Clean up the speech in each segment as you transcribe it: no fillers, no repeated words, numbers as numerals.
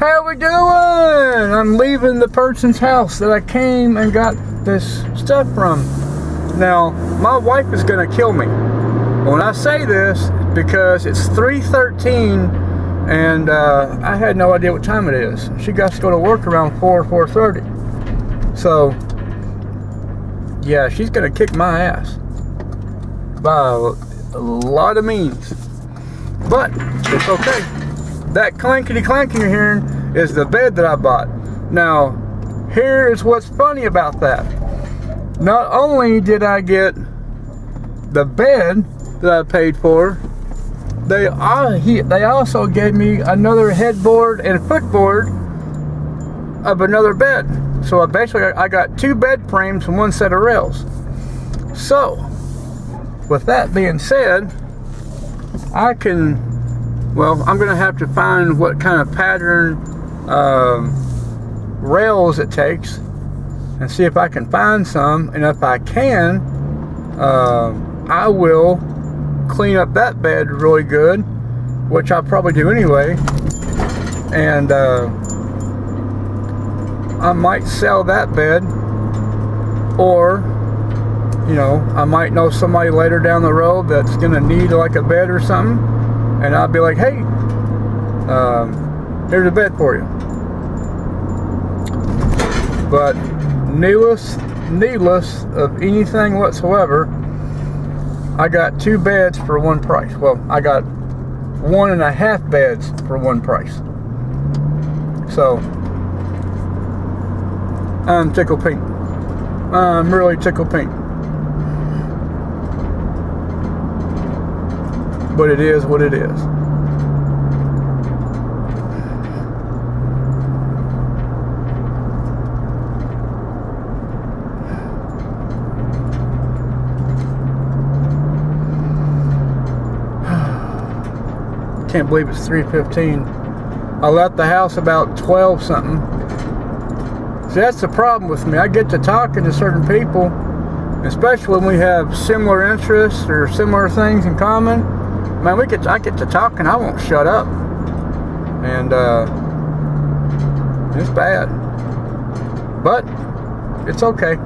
How we doing? I'm leaving the person's house that I came and got this stuff from. Now, my wife is gonna kill me when I say this because it's 3:13 and I had no idea what time it is. She got to go to work around 4:30. So, yeah, she's gonna kick my ass by a lot of means. But it's okay. That clankety clanking you're hearing is the bed that I bought. Now, here's what's funny about that. Not only did I get the bed that I paid for, they also gave me another headboard and footboard of another bed. So I got two bed frames and one set of rails. So, with that being said, I'm gonna have to find what kind of pattern rails it takes and see if I can find some, and if I can, I will clean up that bed really good, which I'll probably do anyway, and I might sell that bed, or you know, I might know somebody later down the road that's gonna need like a bed or something, and I'll be like, hey, here's a bed for you. But needless of anything whatsoever, I got two beds for one price. Well, I got 1.5 beds for one price. So I'm tickled pink. I'm really tickled pink. But it is what it is. Can't believe it's 3:15. I left the house about 12 something. See, that's the problem with me. I get to talking to certain people, especially when we have similar interests or similar things in common. Man, I get to talking, I won't shut up. And it's bad. But it's okay.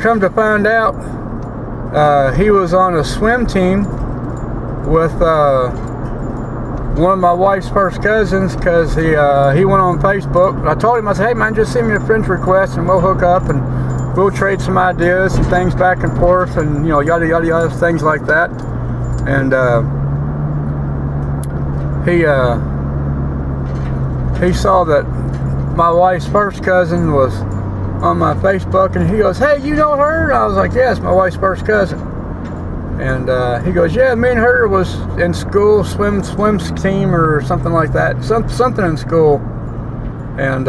Come to find out, he was on a swim team with one of my wife's first cousins, because he went on Facebook. I told him, I said, hey man, just send me a friend's request and we'll hook up and we'll trade some ideas and things back and forth, and you know, yada yada yada, things like that. And he saw that my wife's first cousin was on my Facebook, and he goes, hey, you know her? And I was like, yeah, it's my wife's first cousin. And he goes, yeah, me and her was in school, swim team or something like that, something in school. And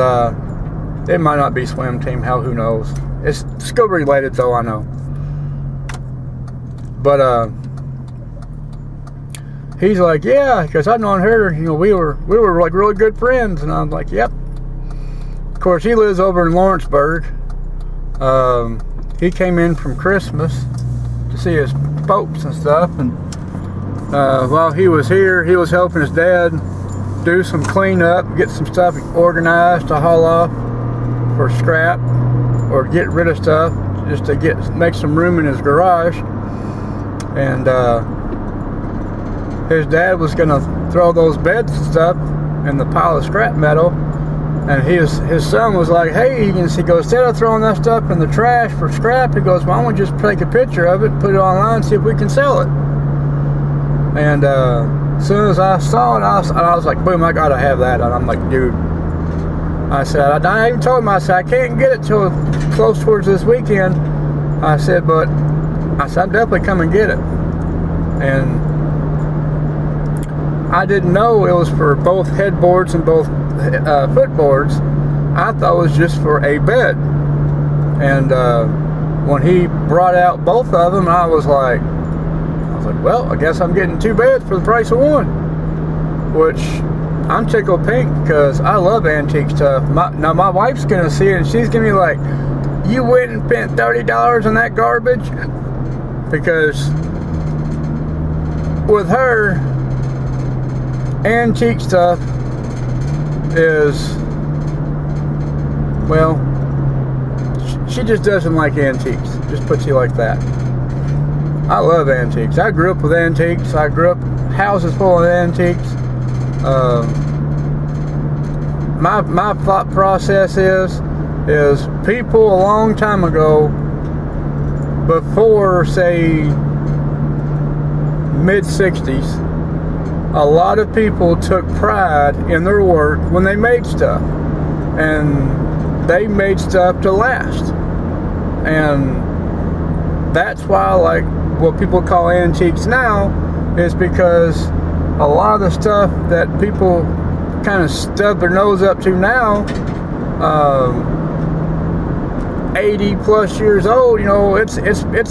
it might not be swim team, who knows. It's school related though, I know. But he's like, yeah, because I've known her, you know, we were like really good friends. And I'm like, yep. Of course, he lives over in Lawrenceburg. He came in from Christmas to see his folks and stuff, and while he was here, he was helping his dad do some cleanup, get some stuff organized to haul off for scrap or get rid of stuff, just to make some room in his garage. And his dad was gonna throw those beds and stuff in the pile of scrap metal, and his son was like, hey, he goes, instead of throwing that stuff in the trash for scrap, he goes, why don't we just take a picture of it, put it online, and see if we can sell it. And as soon as I saw it, I was like, boom, I gotta have that. And I'm like, dude, I said, I even told him, I said, I can't get it till close towards this weekend. I said, but I said, I'm definitely come and get it. And I didn't know it was for both headboards and both footboards. I thought it was just for a bed. And when he brought out both of them, I was like, well, I guess I'm getting two beds for the price of one. Which, I'm tickled pink, because I love antique stuff. Now my wife's gonna see it, and she's gonna be like, you went and spent $30 on that garbage? Because with her, antique stuff is, well, she just doesn't like antiques. Just puts you like that. I love antiques. I grew up with antiques. I grew up houses full of antiques. My thought process is people a long time ago, before say mid-60s, a lot of people took pride in their work when they made stuff, and they made stuff to last. And that's why, like, what people call antiques now is because a lot of the stuff that people kind of stub their nose up to now, 80 plus years old, you know, it's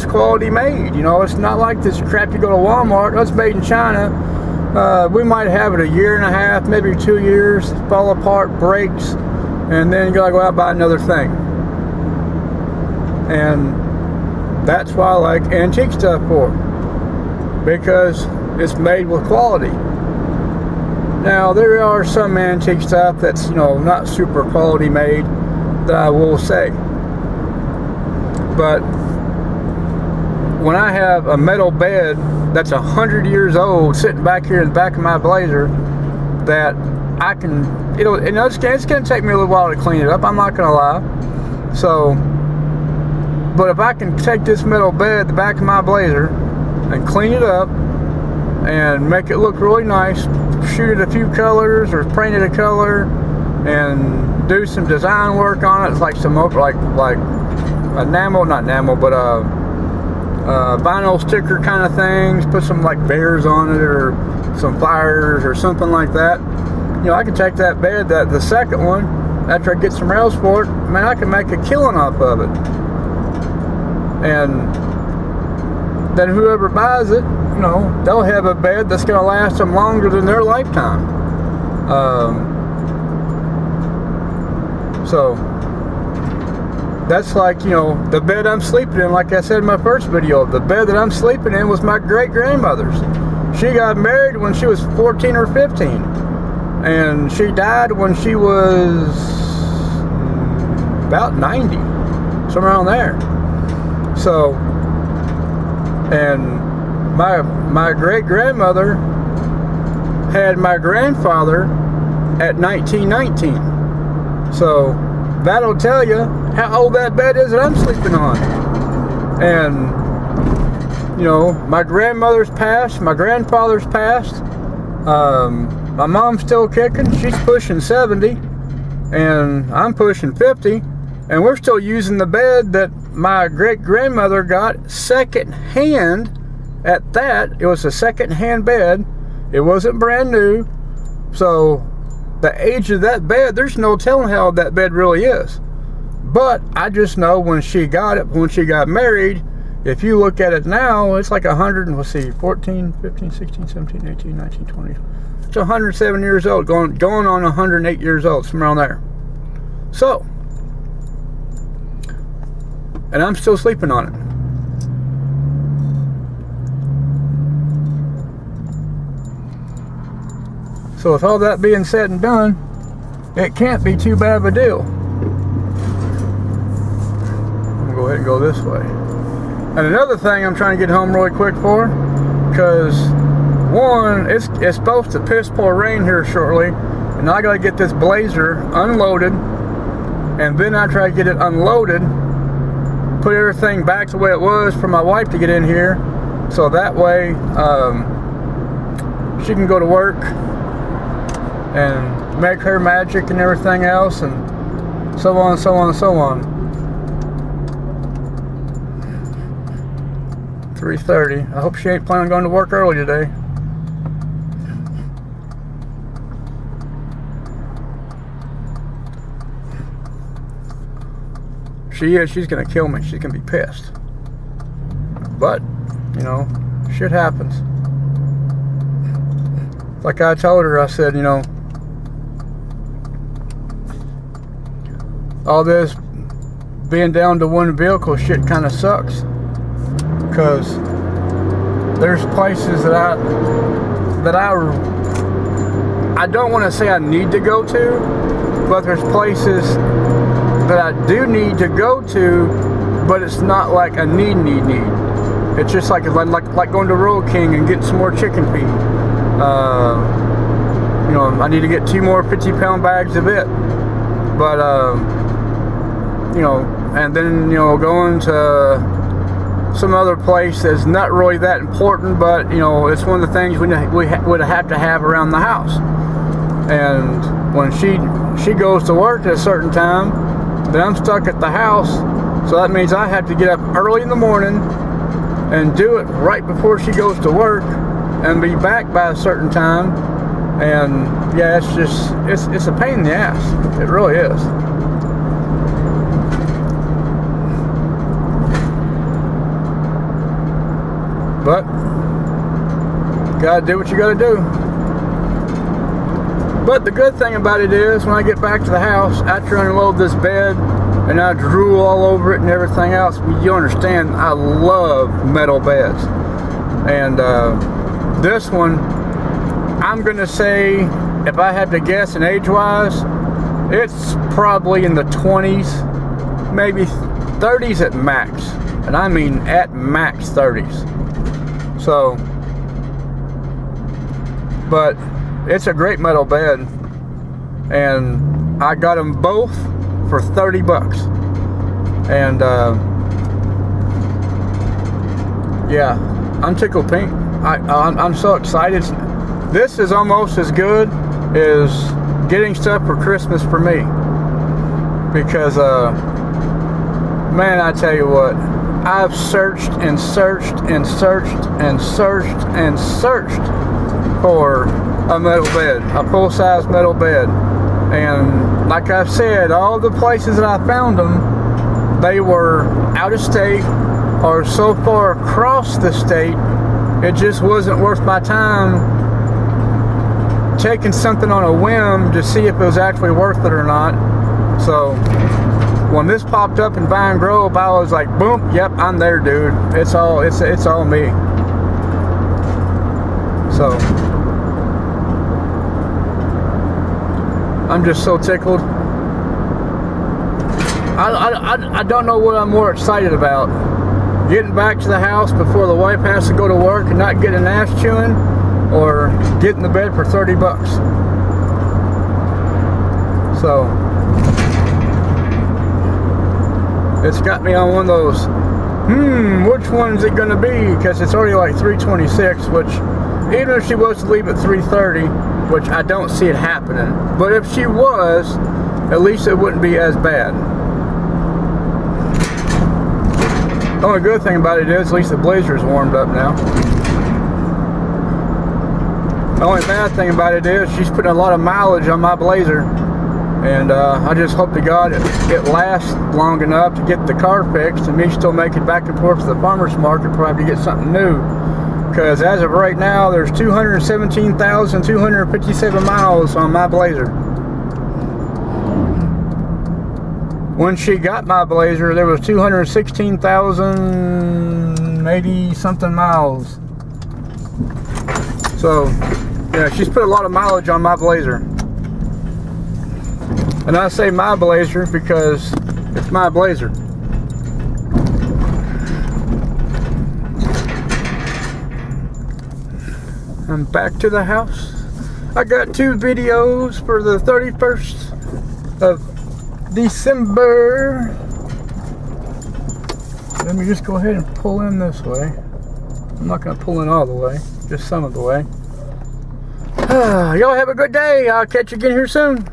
quality made. You know, it's not like this crap you go to Walmart. It's made in China. We might have it a year and a half, maybe 2 years, fall apart, breaks, and then you gotta go out and buy another thing. And that's why I like antique stuff for, because it's made with quality. Now, there are some antique stuff that's, you know, not super quality made, that I will say. But when I have a metal bed that's 100 years old sitting back here in the back of my Blazer, that I can, it's going to take me a little while to clean it up, I'm not going to lie. So, but if I can take this metal bed, the back of my Blazer, and clean it up and make it look really nice, shoot it a few colors or paint it a color and do some design work on it, it's like some like enamel, not enamel, but vinyl sticker kind of things, put some like bears on it or some fires or something like that. You know, I can take that bed, the second one, after I get some rails for it, man, I can make a killing off of it. And then whoever buys it, you know, they'll have a bed that's going to last them longer than their lifetime. So that's like, you know, the bed I'm sleeping in, like I said in my first video, the bed that I'm sleeping in was my great-grandmother's. She got married when she was 14 or 15. And she died when she was about 90. Somewhere around there. So, and my great-grandmother had my grandfather at 1919. So, that'll tell you how old that bed is that I'm sleeping on. And, you know, my grandmother's passed, my grandfather's passed, my mom's still kicking, she's pushing 70, and I'm pushing 50, and we're still using the bed that my great-grandmother got second-hand at that. It was a second-hand bed. It wasn't brand new. So, the age of that bed, there's no telling how old that bed really is. But I just know when she got it, when she got married, if you look at it now, it's like 100, let's see, 14, 15, 16, 17, 18, 19, 20. It's 107 years old, going on 108 years old, somewhere around there. So, and I'm still sleeping on it. So with all that being said and done, it can't be too bad of a deal. I'm gonna go ahead and go this way. And another thing I'm trying to get home really quick for, because one, it's supposed to piss pour rain here shortly, and I gotta get this Blazer unloaded, and then I try to get it unloaded, put everything back the way it was for my wife to get in here, so that way she can go to work and make her magic and everything else, and so on and so on and so on. 3:30. I hope she ain't planning on going to work early today. She is. She's gonna kill me. She's gonna be pissed. But, you know, shit happens. Like I told her, I said, you know, all this being down to one vehicle shit kind of sucks, because there's places that I don't want to say I need to go to, but there's places that I do need to go to, but it's not like a need. It's just like going to Rural King and getting some more chicken feed. You know, I need to get 2 more 50-pound bags of it. But you know, and then, you know, going to some other place that's not really that important, but, you know, it's one of the things we would have to have around the house. And when she goes to work at a certain time, then I'm stuck at the house, so that means I have to get up early in the morning and do it right before she goes to work and be back by a certain time. And yeah, it's just it's a pain in the ass. It really is. But gotta do what you gotta do. But the good thing about it is, when I get back to the house, after I unload this bed and I drool all over it and everything else, you understand, I love metal beds. And this one, I'm gonna say, if I had to guess in age-wise, it's probably in the 20s, maybe 30s at max. And I mean at max 30s. So, but it's a great metal bed, and I got them both for 30 bucks. And yeah, I'm tickled pink. I'm so excited. This is almost as good as getting stuff for Christmas for me, because man, I tell you what, I've searched and searched and searched and searched and searched for a metal bed, a full-size metal bed. And like I've said, all the places that I found them, they were out of state or so far across the state, it just wasn't worth my time taking something on a whim to see if it was actually worth it or not. So when this popped up in Vine Grove, I was like, boom, yep, I'm there, dude. It's all me. So I'm just so tickled. I don't know what I'm more excited about. Getting back to the house before the wife has to go to work and not getting an ass chewing, or getting the bed for 30 bucks. So it's got me on one of those, which one is it going to be? Because it's already like 3:26, which, even if she was to leave at 3:30, which I don't see it happening, but if she was, at least it wouldn't be as bad. The only good thing about it is, at least the blazer is warmed up now. The only bad thing about it is, she's putting a lot of mileage on my blazer. And I just hope to God it lasts long enough to get the car fixed and me still make it back and forth to the farmer's market, probably to get something new. Because as of right now, there's 217,257 miles on my blazer. When she got my blazer, there was 216,080 something miles. So yeah, she's put a lot of mileage on my blazer. And I say my blazer because it's my blazer. I'm back to the house. I got 2 videos for the 31st of December. Let me just go ahead and pull in this way. I'm not going to pull in all the way, just some of the way. Y'all have a good day. I'll catch you again here soon.